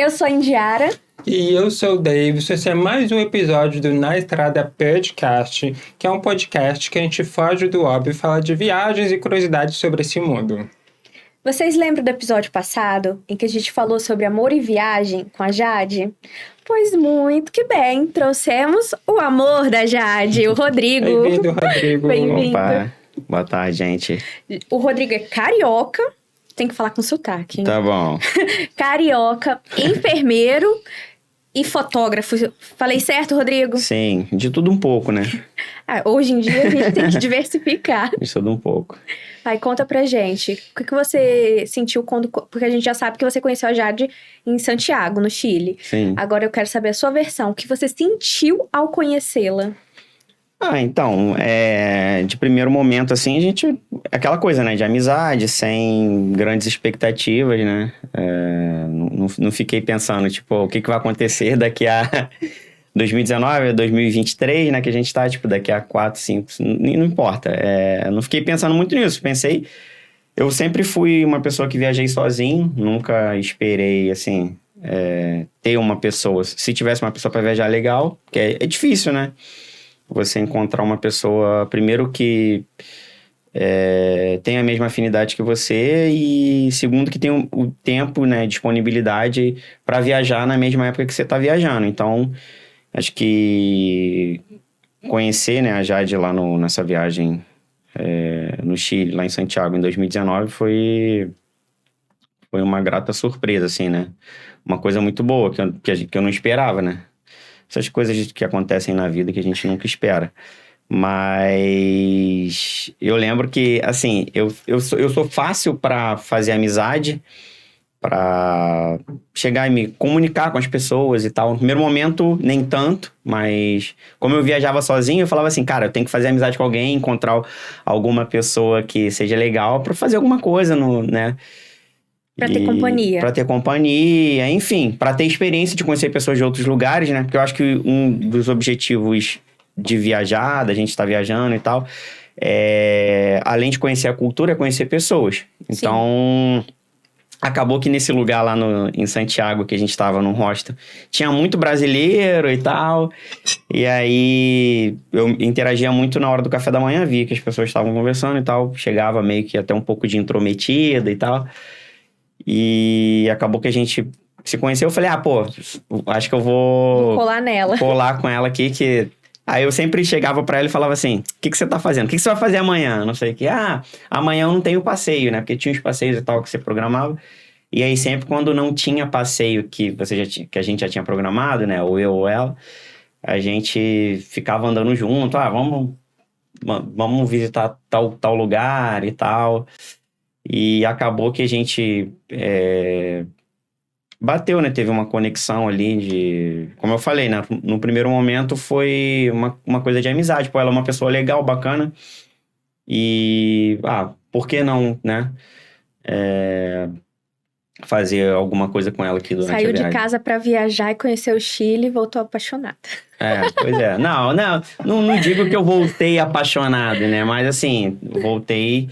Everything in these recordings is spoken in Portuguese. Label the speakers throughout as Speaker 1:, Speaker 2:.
Speaker 1: Eu sou a Indiara.
Speaker 2: E eu sou o Davis. Esse é mais um episódio do Na Estrada Podcast, que é um podcast que a gente foge do óbvio e fala de viagens e curiosidades sobre esse mundo.
Speaker 1: Vocês lembram do episódio passado, em que a gente falou sobre amor e viagem com a Jade? Pois muito que bem, trouxemos o amor da Jade, o Rodrigo.
Speaker 2: Bem-vindo, Rodrigo.
Speaker 1: Bem-vindo.
Speaker 3: Opa, boa tarde, gente.
Speaker 1: O Rodrigo é carioca, tem que falar com sotaque, hein?
Speaker 3: Tá bom.
Speaker 1: Carioca, enfermeiro e fotógrafo. Falei certo, Rodrigo?
Speaker 3: Sim, de tudo um pouco, né?
Speaker 1: Hoje em dia a gente tem que diversificar.
Speaker 3: De tudo um pouco.
Speaker 1: Aí, conta pra gente, o que você sentiu quando... Porque a gente já sabe que você conheceu a Jade em Santiago, no Chile.
Speaker 3: Sim.
Speaker 1: Agora eu quero saber a sua versão. O que você sentiu ao conhecê-la?
Speaker 3: Então, de primeiro momento, assim, a gente... Aquela coisa, né? De amizade, sem grandes expectativas, né? Não fiquei pensando, tipo, o que vai acontecer daqui a 2019, 2023, né? Que a gente tá, tipo, daqui a 4, 5... Não importa. Não fiquei pensando muito nisso. Pensei... Eu sempre fui uma pessoa que viajei sozinho. Nunca esperei, assim... ter uma pessoa... Se tivesse uma pessoa para viajar legal... Porque é difícil, né? Você encontrar uma pessoa, primeiro, que tem a mesma afinidade que você e, segundo, que tem o tempo, né, disponibilidade para viajar na mesma época que você está viajando. Então, acho que conhecer, né, a Jade lá nessa viagem no Chile, lá em Santiago, em 2019, foi uma grata surpresa, assim, né? Uma coisa muito boa, que eu não esperava, né? Essas coisas que acontecem na vida que a gente nunca espera. Mas eu lembro que, assim, eu sou fácil para fazer amizade, para chegar e me comunicar com as pessoas e tal. No primeiro momento, nem tanto, mas como eu viajava sozinho, eu falava assim, cara, eu tenho que fazer amizade com alguém, encontrar alguma pessoa que seja legal para fazer alguma coisa, né?
Speaker 1: Pra ter companhia.
Speaker 3: Pra ter companhia, enfim, pra ter experiência de conhecer pessoas de outros lugares, né? Porque eu acho que um dos objetivos de viajar, da gente estar viajando e tal, além de conhecer a cultura, é conhecer pessoas. Então, acabou que nesse lugar lá em Santiago, que a gente estava num hostel, tinha muito brasileiro e tal. E aí, eu interagia muito na hora do café da manhã, via que as pessoas estavam conversando e tal. Chegava meio que até um pouco de intrometida e tal. E acabou que a gente se conheceu. Eu falei, acho que eu vou
Speaker 1: colar nela.
Speaker 3: Colar com ela aqui, que... Aí eu sempre chegava pra ela e falava assim, o que você tá fazendo? O que você vai fazer amanhã? Não sei o que. Amanhã eu não tenho passeio, né? Porque tinha os passeios e tal que você programava. E aí sempre quando não tinha passeio que a gente já tinha programado, né? Ou eu ou ela, a gente ficava andando junto. Vamos visitar tal lugar e tal. E acabou que a gente bateu, né? Teve uma conexão ali Como eu falei, né? No primeiro momento foi uma coisa de amizade. Pô, ela é uma pessoa legal, bacana. E... por que não, né? Fazer alguma coisa com ela aqui durante a viagem.
Speaker 1: Saiu de casa pra viajar e conhecer o Chile e voltou apaixonada.
Speaker 3: Pois é. Não digo que eu voltei apaixonado, né? Mas assim, voltei...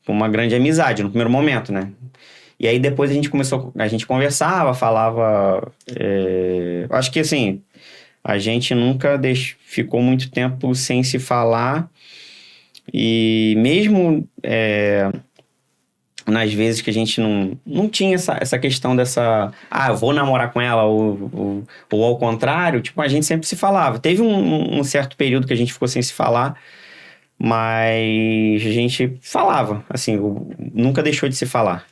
Speaker 3: uma grande amizade no primeiro momento, né? E aí depois a gente conversava, falava... acho que assim, a gente nunca ficou muito tempo sem se falar. E mesmo nas vezes que a gente não tinha essa questão dessa... eu vou namorar com ela, ou ao contrário, tipo, a gente sempre se falava. Teve um certo período que a gente ficou sem se falar, mas a gente falava, assim, nunca deixou de se falar.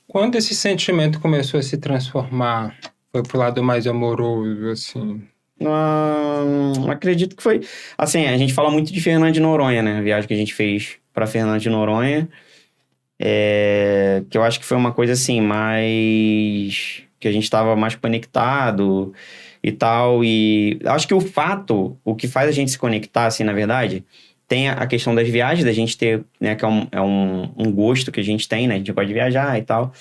Speaker 2: Quando esse sentimento começou a se transformar, foi pro lado mais amoroso, assim?
Speaker 3: Acredito que foi... Assim, a gente fala muito de Fernando de Noronha, né? A viagem que a gente fez pra Fernando de Noronha, que eu acho que foi uma coisa, assim, mais... que a gente tava mais conectado e tal, e acho que o que faz a gente se conectar, assim, na verdade... Tem a questão das viagens, da gente ter, né, que é um gosto que a gente tem, né? A gente pode viajar e tal.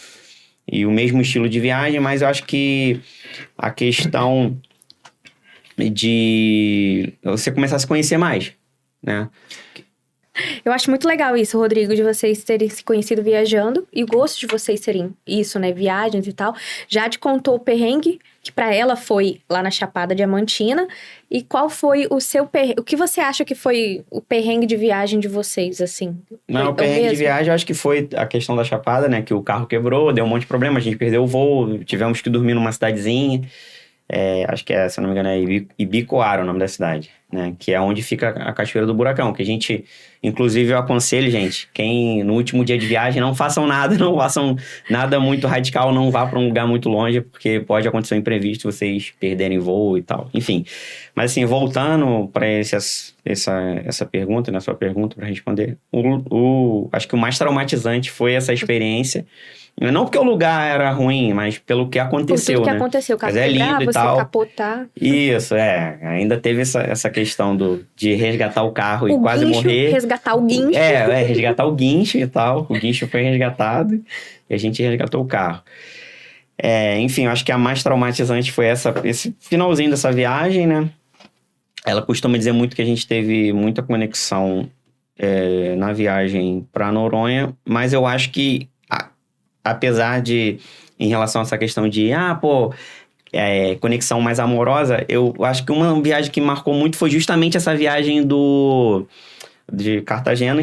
Speaker 3: E o mesmo estilo de viagem, mas eu acho que a questão de você começar a se conhecer mais, né?
Speaker 1: Eu acho muito legal isso, Rodrigo, de vocês terem se conhecido viajando e o gosto de vocês serem isso, né? Viagens e tal. Jade contou o perrengue que pra ela foi lá na Chapada Diamantina. E qual foi o seu perrengue? O que você acha que foi o perrengue de viagem de vocês, assim?
Speaker 3: Não,
Speaker 1: Foi
Speaker 3: o perrengue de
Speaker 1: mesmo?
Speaker 3: viagem, eu acho que foi a questão da Chapada, né? Que o carro quebrou, deu um monte de problema, a gente perdeu o voo, tivemos que dormir numa cidadezinha. Acho que se eu não me engano, é Ibicoara o nome da cidade, né? Que é onde fica a Cachoeira do Buracão, que a gente, inclusive, eu aconselho, gente, quem no último dia de viagem não façam nada, não façam nada muito radical, não vá para um lugar muito longe, porque pode acontecer um imprevisto, vocês perderem voo e tal, enfim. Mas assim, voltando para essa pergunta, na sua pergunta para responder, acho que o mais traumatizante foi essa experiência. Não porque o lugar era ruim, mas pelo que aconteceu,
Speaker 1: Por tudo que
Speaker 3: né?
Speaker 1: aconteceu, o carro
Speaker 3: Mas é
Speaker 1: quebrar,
Speaker 3: lindo e
Speaker 1: você
Speaker 3: tal.
Speaker 1: capotar.
Speaker 3: Isso, ainda teve essa questão de resgatar o carro e quase
Speaker 1: guincho,
Speaker 3: morrer.
Speaker 1: resgatar o guincho.
Speaker 3: Resgatar o guincho e tal. O guincho foi resgatado e a gente resgatou o carro. Enfim, eu acho que a mais traumatizante foi esse finalzinho dessa viagem, né? Ela costuma dizer muito que a gente teve muita conexão na viagem para Noronha, mas eu acho que apesar de, em relação a essa questão de, conexão mais amorosa, eu acho que uma viagem que marcou muito foi justamente essa viagem de Cartagena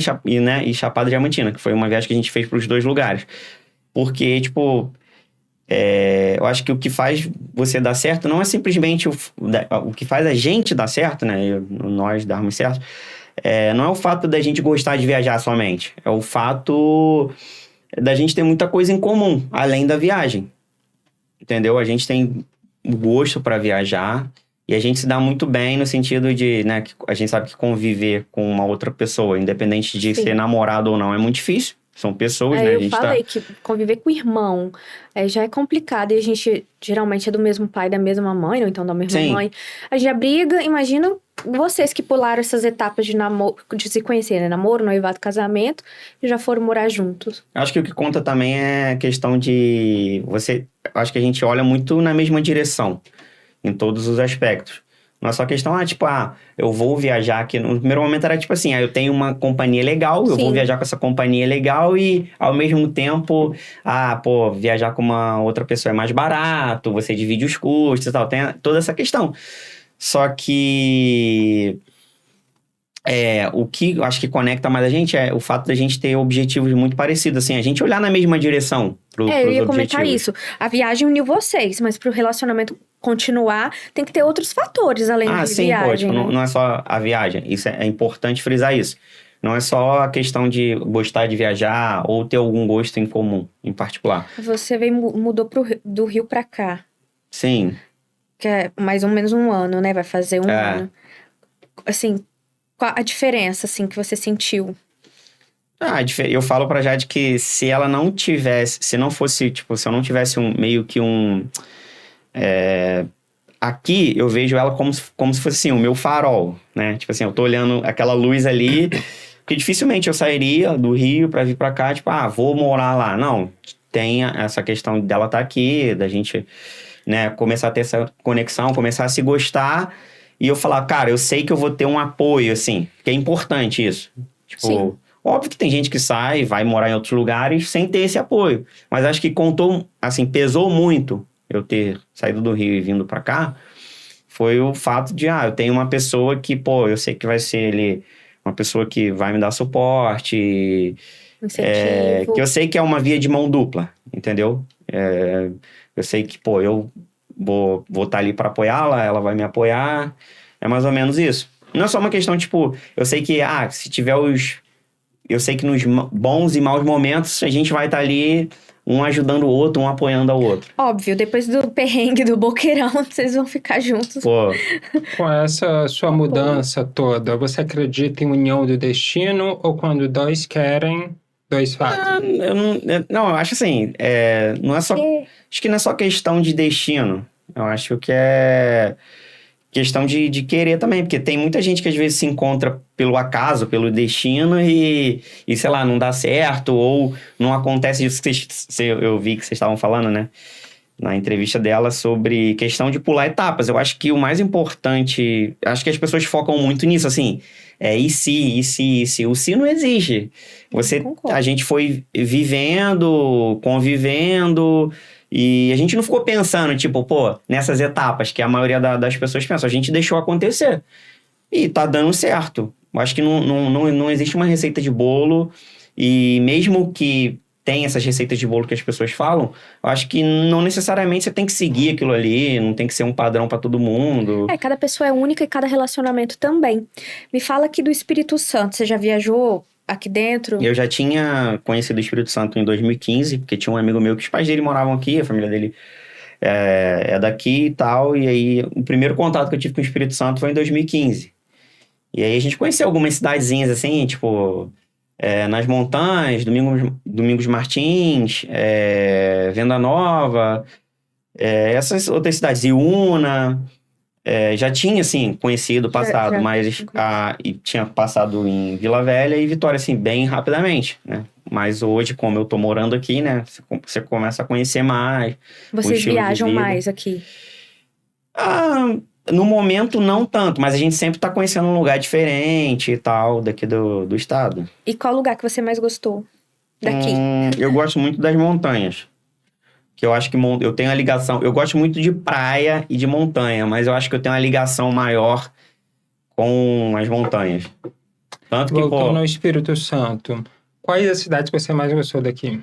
Speaker 3: e Chapada Diamantina, que foi uma viagem que a gente fez para os dois lugares. Porque, eu acho que o que faz você dar certo não é simplesmente o que faz a gente dar certo, né? Nós darmos certo. Não é o fato da gente gostar de viajar somente. É o fato da gente ter muita coisa em comum, além da viagem. Entendeu? A gente tem gosto para viajar e a gente se dá muito bem no sentido de, né, que a gente sabe que conviver com uma outra pessoa, independente de
Speaker 1: Sim.
Speaker 3: ser namorado ou não, é muito difícil. São pessoas, né? A
Speaker 1: Eu
Speaker 3: gente
Speaker 1: falei que conviver com o irmão já é complicado. E a gente geralmente é do mesmo pai, da mesma mãe, ou então da mesma
Speaker 3: Sim.
Speaker 1: mãe. A gente já briga, imagina vocês que pularam essas etapas de se conhecer, né? Namoro, noivado, casamento, e já foram morar juntos.
Speaker 3: Acho que o que conta também é a questão de acho que a gente olha muito na mesma direção, em todos os aspectos. Não é só questão, eu vou viajar aqui. No primeiro momento era assim, eu tenho uma companhia legal, eu
Speaker 1: Sim.
Speaker 3: vou viajar com essa companhia legal e, ao mesmo tempo, viajar com uma outra pessoa é mais barato, você divide os custos e tal, tem toda essa questão. Só que o que eu acho que conecta mais a gente é o fato da gente ter objetivos muito parecidos, assim, a gente olhar na mesma direção pros
Speaker 1: Eu ia
Speaker 3: objetivos.
Speaker 1: comentar isso. A viagem uniu vocês, mas pro relacionamento continuar, tem que ter outros fatores além de
Speaker 3: Sim,
Speaker 1: viagem, né?
Speaker 3: não é só a viagem. Isso é importante frisar isso. Não é só a questão de gostar de viajar ou ter algum gosto em comum, em particular.
Speaker 1: Você mudou do Rio pra cá,
Speaker 3: Sim.
Speaker 1: que é mais ou menos um ano, né? Vai fazer um
Speaker 3: É.
Speaker 1: ano. Assim, qual a diferença, assim, que você sentiu?
Speaker 3: Eu falo pra Jade que se ela não tivesse, se não fosse, se eu não tivesse meio que aqui eu vejo ela como se fosse assim, o meu farol, né? Eu tô olhando aquela luz ali, porque dificilmente eu sairia do Rio pra vir pra cá, vou morar lá. Não, tem essa questão dela estar aqui, da gente, né, começar a ter essa conexão, começar a se gostar, e eu falar, cara, eu sei que eu vou ter um apoio, assim, que é importante isso.
Speaker 1: Sim.
Speaker 3: Óbvio que tem gente que sai, vai morar em outros lugares sem ter esse apoio, mas acho que contou, assim, pesou muito eu ter saído do Rio e vindo pra cá, foi o fato de, eu tenho uma pessoa que, eu sei que vai ser uma pessoa que vai me dar suporte,
Speaker 1: Incentivo.
Speaker 3: que eu sei que é uma via de mão dupla, entendeu? Eu sei que, eu vou estar ali pra apoiá-la, ela vai me apoiar, é mais ou menos isso. Não é só uma questão, eu sei que, se tiver eu sei que nos bons e maus momentos a gente vai estar ali, um ajudando o outro, um apoiando ao outro.
Speaker 1: Óbvio, depois do perrengue do Boqueirão, vocês vão ficar juntos.
Speaker 2: Com essa sua mudança toda, você acredita em união do destino ou quando dois querem, dois fazem?
Speaker 3: Eu acho assim, não é só... Acho que não é só questão de destino. Eu acho que é questão de querer também, porque tem muita gente que às vezes se encontra pelo acaso, pelo destino e sei lá, não dá certo ou não acontece isso que eu vi que vocês estavam falando, né? Na entrevista dela sobre questão de pular etapas. Eu acho que o mais importante, acho que as pessoas focam muito nisso, assim, e se. O se não existe.
Speaker 1: Concordo.
Speaker 3: A gente foi vivendo, convivendo, e a gente não ficou pensando, tipo, pô, nessas etapas que a maioria das pessoas pensa. A gente deixou acontecer. E tá dando certo. Eu acho que não existe uma receita de bolo, e mesmo que tem essas receitas de bolo que as pessoas falam, eu acho que não necessariamente você tem que seguir aquilo ali, não tem que ser um padrão pra todo mundo.
Speaker 1: Cada pessoa é única e cada relacionamento também. Me fala aqui do Espírito Santo. Você já viajou aqui dentro?
Speaker 3: Eu já tinha conhecido o Espírito Santo em 2015, porque tinha um amigo meu que os pais dele moravam aqui, a família dele é daqui e tal, e aí o primeiro contato que eu tive com o Espírito Santo foi em 2015. E aí a gente conheceu algumas cidadezinhas assim, tipo, nas montanhas, Domingos Martins, Venda Nova, essas outras cidades, Iuna. Já tinha, assim, conhecido, passado,
Speaker 1: já.
Speaker 3: mas e tinha passado em Vila Velha e Vitória, assim, bem rapidamente, né? Mas hoje, como eu tô morando aqui, né? Você começa a conhecer mais.
Speaker 1: Vocês
Speaker 3: estilo de
Speaker 1: viajam
Speaker 3: vida.
Speaker 1: mais aqui?
Speaker 3: No momento, não tanto, mas a gente sempre tá conhecendo um lugar diferente e tal, daqui do estado.
Speaker 1: E qual lugar que você mais gostou daqui?
Speaker 3: Eu gosto muito das montanhas. Que eu acho que eu tenho a ligação... Eu gosto muito de praia e de montanha, mas eu acho que eu tenho uma ligação maior com as montanhas. Tanto que,
Speaker 2: Voltando ao Espírito Santo, quais as cidades que você mais gostou daqui?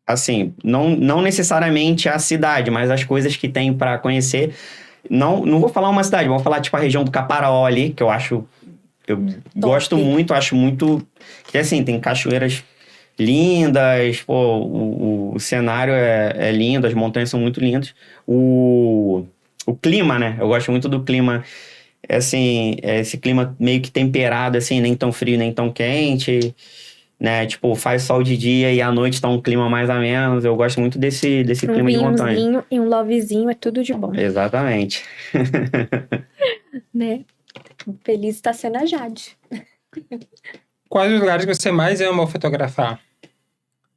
Speaker 3: Assim, não necessariamente a cidade, mas as coisas que tem pra conhecer. Não vou falar uma cidade, vou falar tipo a região do Caparaó ali, que eu acho... Eu gosto muito, acho muito... Que assim, tem cachoeiras lindas, pô, o cenário é lindo, as montanhas são muito lindas. O clima, né? Eu gosto muito do clima, assim, esse clima meio que temperado, assim, nem tão frio, nem tão quente, né? Tipo, faz sol de dia e à noite tá um clima mais ou menos. Eu gosto muito desse clima de montanha.
Speaker 1: Um vinhozinho e um lovezinho é tudo de bom,
Speaker 3: Exatamente.
Speaker 1: né? Feliz está sendo a Jade.
Speaker 2: Quais os lugares que você mais ama fotografar?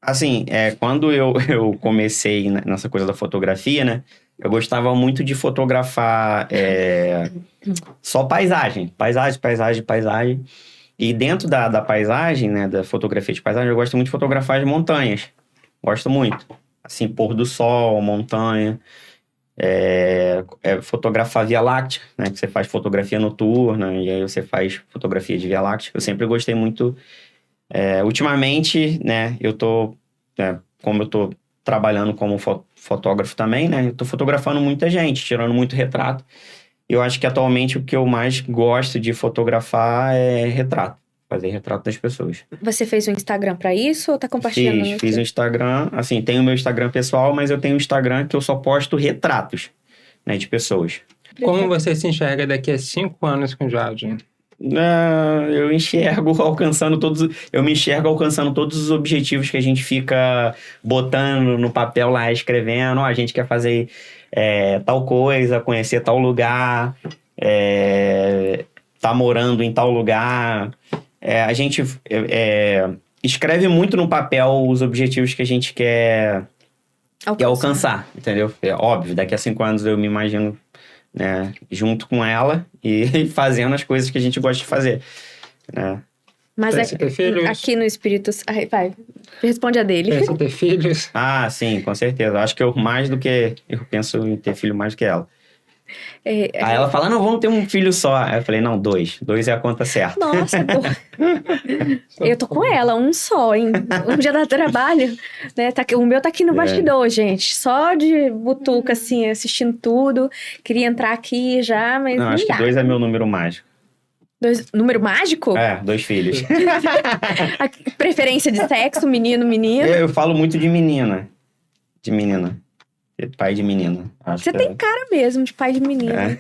Speaker 3: Assim, quando eu comecei nessa coisa da fotografia, né? Eu gostava muito de fotografar só paisagem. Paisagem. E dentro da paisagem, né? Da fotografia de paisagem, eu gosto muito de fotografar as montanhas. Gosto muito. Assim, pôr do sol, montanha. Fotografar Via Láctea, né? Que você faz fotografia noturna e aí você faz fotografia de Via Láctea. Eu sempre gostei muito... ultimamente, né, como eu tô trabalhando como fotógrafo também, né, eu tô fotografando muita gente, tirando muito retrato. Eu acho que atualmente o que eu mais gosto de fotografar é retrato, fazer retrato das pessoas.
Speaker 1: Você fez um Instagram pra isso ou tá compartilhando?
Speaker 3: Fiz o Instagram, assim, tenho o meu Instagram pessoal, mas eu tenho um Instagram que eu só posto retratos, né, de pessoas.
Speaker 2: Como você se enxerga daqui a 5 anos com Jade?
Speaker 3: Eu me enxergo alcançando todos os objetivos que a gente fica botando no papel lá, escrevendo. A gente quer fazer tal coisa, conhecer tal lugar, tá morando em tal lugar. A gente escreve muito no papel os objetivos que a gente quer alcançar, entendeu? É óbvio, daqui a 5 anos eu me imagino, né, junto com ela e fazendo as coisas que a gente gosta de fazer, né?
Speaker 1: Mas
Speaker 2: Pensa em ter filhos?
Speaker 1: aqui no Espírito... Ai, vai, responde a dele.
Speaker 2: Pensa em ter filhos?
Speaker 3: Sim, com certeza. Acho que eu penso em ter filho mais do que ela. Aí ela fala, não, vamos ter um filho só. Aí eu falei, não, 2. 2 é a conta certa.
Speaker 1: Nossa, eu tô com ela, um só, hein? Um dia dá trabalho, né? O meu tá aqui no bastidor, gente. Só de butuca, assim, assistindo tudo. Queria entrar aqui já, mas não
Speaker 3: acho
Speaker 1: dá.
Speaker 3: que 2 é meu número mágico.
Speaker 1: Número mágico?
Speaker 3: 2 filhos.
Speaker 1: Preferência de sexo, menino.
Speaker 3: Eu falo muito de menina. De menina. Pai de menina.
Speaker 1: Você tem cara mesmo de pai de menina.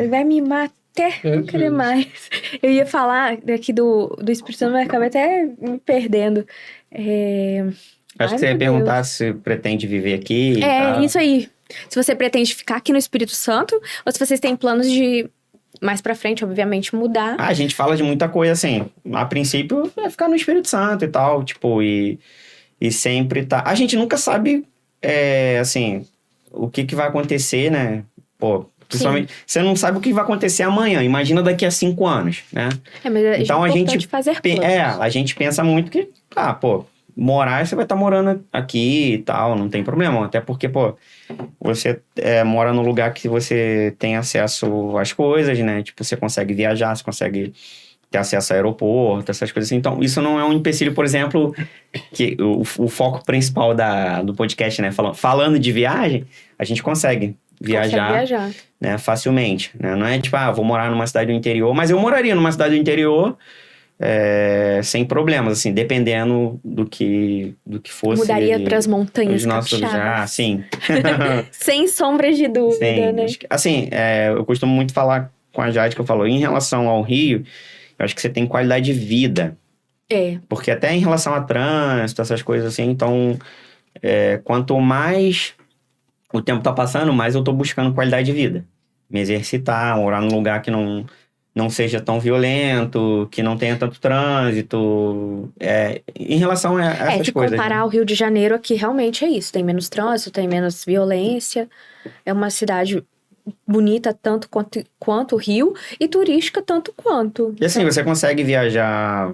Speaker 1: Vai mimar até não querer mais. Eu ia falar daqui do Espírito Santo, mas acabei até me perdendo.
Speaker 3: Acho que você ia perguntar se pretende viver aqui.
Speaker 1: Isso aí. Se você pretende ficar aqui no Espírito Santo, ou se vocês têm planos de, mais pra frente, obviamente, mudar.
Speaker 3: A gente fala de muita coisa, assim. A princípio, é ficar no Espírito Santo e tal, tipo, e sempre tá... A gente nunca sabe, assim, o que vai acontecer, né? Pô, Principalmente, você não sabe o que vai acontecer amanhã. Imagina daqui a 5 anos, né?
Speaker 1: Mas é
Speaker 3: Então a
Speaker 1: importante
Speaker 3: gente
Speaker 1: fazer planos.
Speaker 3: a gente pensa muito que, morar, você vai estar morando aqui e tal, não tem problema. Até porque, você mora num lugar que você tem acesso às coisas, né? Tipo, você consegue viajar, você consegue ter acesso ao aeroporto, essas coisas assim. Então, isso não é um empecilho, por exemplo, que o foco principal do podcast, né? Falando de viagem, a gente consegue viajar. Né, facilmente, né? Não é tipo, vou morar numa cidade do interior, mas eu moraria numa cidade do interior sem problemas, assim, dependendo do que fosse.
Speaker 1: Mudaria para as montanhas
Speaker 3: capixabas. Sim.
Speaker 1: Sem sombra de dúvida,
Speaker 3: Sim,
Speaker 1: né?
Speaker 3: assim, eu costumo muito falar com a Jade, que eu falo, em relação ao Rio, eu acho que você tem qualidade de vida. Porque até em relação a trânsito, essas coisas assim, então, quanto mais o tempo tá passando, mais eu tô buscando qualidade de vida. Me exercitar, morar num lugar que não seja tão violento, que não tenha tanto trânsito. Em relação a essas coisas.
Speaker 1: Se comparar o Rio de Janeiro aqui, realmente é isso. Tem menos trânsito, tem menos violência. É uma cidade bonita tanto quanto o Rio e turística tanto quanto.
Speaker 3: E assim, você consegue viajar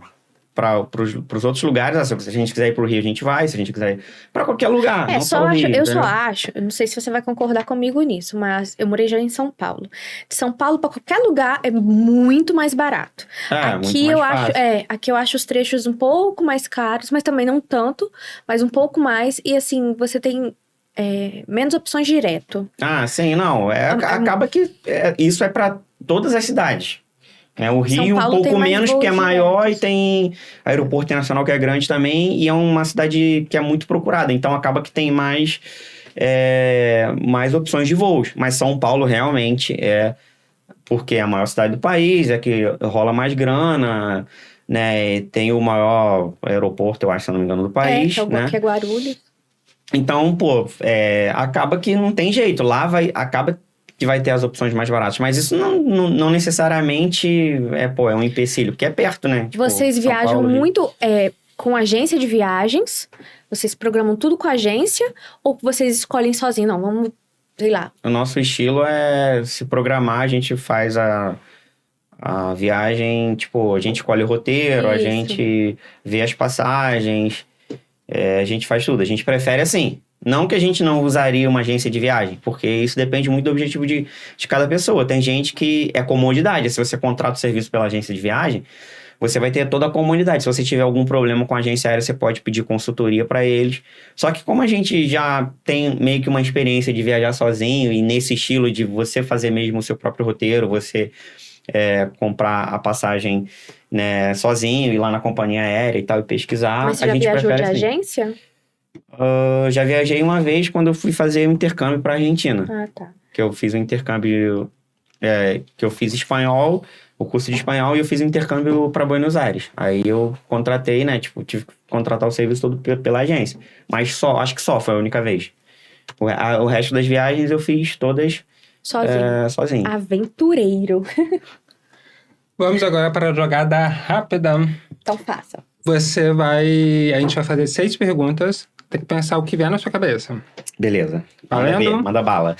Speaker 3: para os outros lugares. Se a gente quiser ir pro Rio, a gente vai. Se a gente quiser ir para qualquer lugar, não só o Rio.
Speaker 1: Eu só acho, eu não sei se você vai concordar comigo nisso, mas eu morei já em São Paulo. De São Paulo para qualquer lugar é muito mais barato. Aqui
Speaker 3: muito mais fácil.
Speaker 1: Aqui eu acho os trechos um pouco mais caros, mas também não tanto, mas um pouco mais. E assim, você tem menos opções direto.
Speaker 3: Sim, não. Acaba que isso é para todas as cidades. O Rio um pouco menos, porque é maior e tem aeroporto internacional que é grande também, e é uma cidade que é muito procurada, então acaba que tem mais opções de voos. Mas São Paulo realmente porque é a maior cidade do país, é que rola mais grana, né? Tem o maior aeroporto, eu acho, se não me engano, do país.
Speaker 1: Que é Guarulhos.
Speaker 3: Então, acaba que não tem jeito. Lá acaba que vai ter as opções mais baratas. Mas isso não necessariamente é um empecilho, porque é perto, né? Tipo,
Speaker 1: vocês viajam muito com agência de viagens? Vocês programam tudo com a agência? Ou vocês escolhem sozinho? Não, vamos, sei lá.
Speaker 3: O nosso estilo é se programar, a gente faz a viagem, tipo, a gente escolhe o roteiro, a gente vê as passagens, a gente faz tudo. A gente prefere assim. Não que a gente não usaria uma agência de viagem, porque isso depende muito do objetivo de cada pessoa. Tem gente que é comodidade. Se você contrata o serviço pela agência de viagem, você vai ter toda a comodidade. Se você tiver algum problema com a agência aérea, você pode pedir consultoria para eles. Só que como a gente já tem meio que uma experiência de viajar sozinho e nesse estilo de você fazer mesmo o seu próprio roteiro, você comprar a passagem, né, sozinho, ir lá na companhia aérea e tal e pesquisar.
Speaker 1: Mas você já viajou de agência?
Speaker 3: Já viajei uma vez quando eu fui fazer um intercâmbio para Argentina.
Speaker 1: Tá.
Speaker 3: Que eu fiz um intercâmbio, que eu fiz espanhol, o curso de espanhol, e eu fiz um intercâmbio para Buenos Aires. Aí eu contratei, né, tipo, tive que contratar o serviço todo pela agência. Mas acho que só foi a única vez. O resto das viagens eu fiz todas sozinho.
Speaker 1: Aventureiro.
Speaker 2: Vamos agora para a jogada rápida.
Speaker 1: Então faça.
Speaker 2: A gente vai fazer 6 perguntas. Tem que pensar o que vier na sua cabeça.
Speaker 3: Beleza.
Speaker 2: Valendo?
Speaker 3: Manda bala.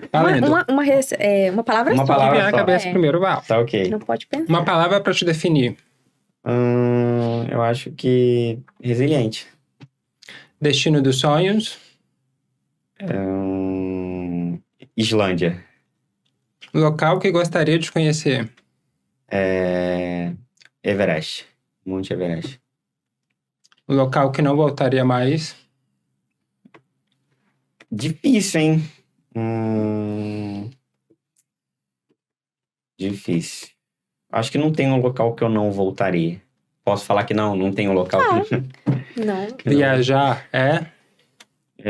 Speaker 2: Valendo.
Speaker 1: Uma palavra
Speaker 3: Uma
Speaker 1: só.
Speaker 3: palavra
Speaker 2: O que vier na
Speaker 3: só.
Speaker 2: cabeça primeiro, vai.
Speaker 3: Tá ok.
Speaker 1: Não pode pensar.
Speaker 2: Uma palavra para te definir.
Speaker 3: Eu acho que resiliente.
Speaker 2: Destino dos sonhos.
Speaker 3: Islândia.
Speaker 2: Local que gostaria de conhecer.
Speaker 3: Everest. Monte Everest.
Speaker 2: Local que não voltaria mais.
Speaker 3: Difícil, hein? Difícil. Acho que não tem um local que eu não voltaria. Posso falar que não tem um local que...
Speaker 1: Não.
Speaker 2: Viajar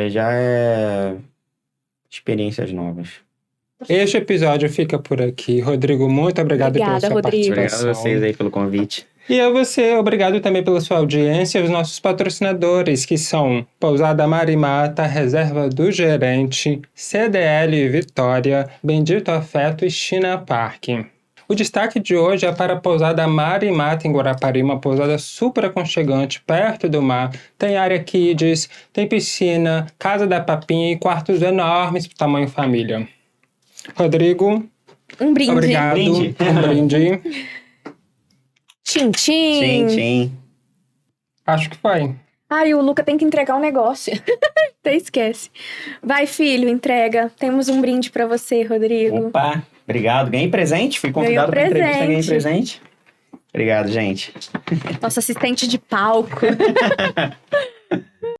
Speaker 3: Já é experiências novas.
Speaker 2: Este episódio fica por aqui. Rodrigo, muito obrigado pela sua
Speaker 1: Rodrigo.
Speaker 2: participação.
Speaker 3: Obrigado a vocês aí pelo convite.
Speaker 2: E a você, obrigado também pela sua audiência e os nossos patrocinadores, que são Pousada Marimata, Reserva do Gerente, CDL Vitória, Bendito Afeto e China Park. O destaque de hoje é para a Pousada Marimata, em Guarapari, uma pousada super aconchegante, perto do mar. Tem área kids, tem piscina, casa da papinha e quartos enormes para tamanho família. Rodrigo,
Speaker 1: Um brinde.
Speaker 2: obrigado.
Speaker 3: Brinde.
Speaker 2: Um brinde.
Speaker 1: Tchim, tchim.
Speaker 3: Tchim, tchim.
Speaker 2: Acho que foi.
Speaker 1: Ai, o Luca tem que entregar um negócio. Até esquece. Vai, filho, entrega. Temos um brinde pra você, Rodrigo.
Speaker 3: Opa, obrigado. Ganhei presente? Fui convidado para
Speaker 1: Ganhou
Speaker 3: entrevista, ganhei
Speaker 1: presente.
Speaker 3: presente. Obrigado, gente.
Speaker 1: Nosso assistente de palco.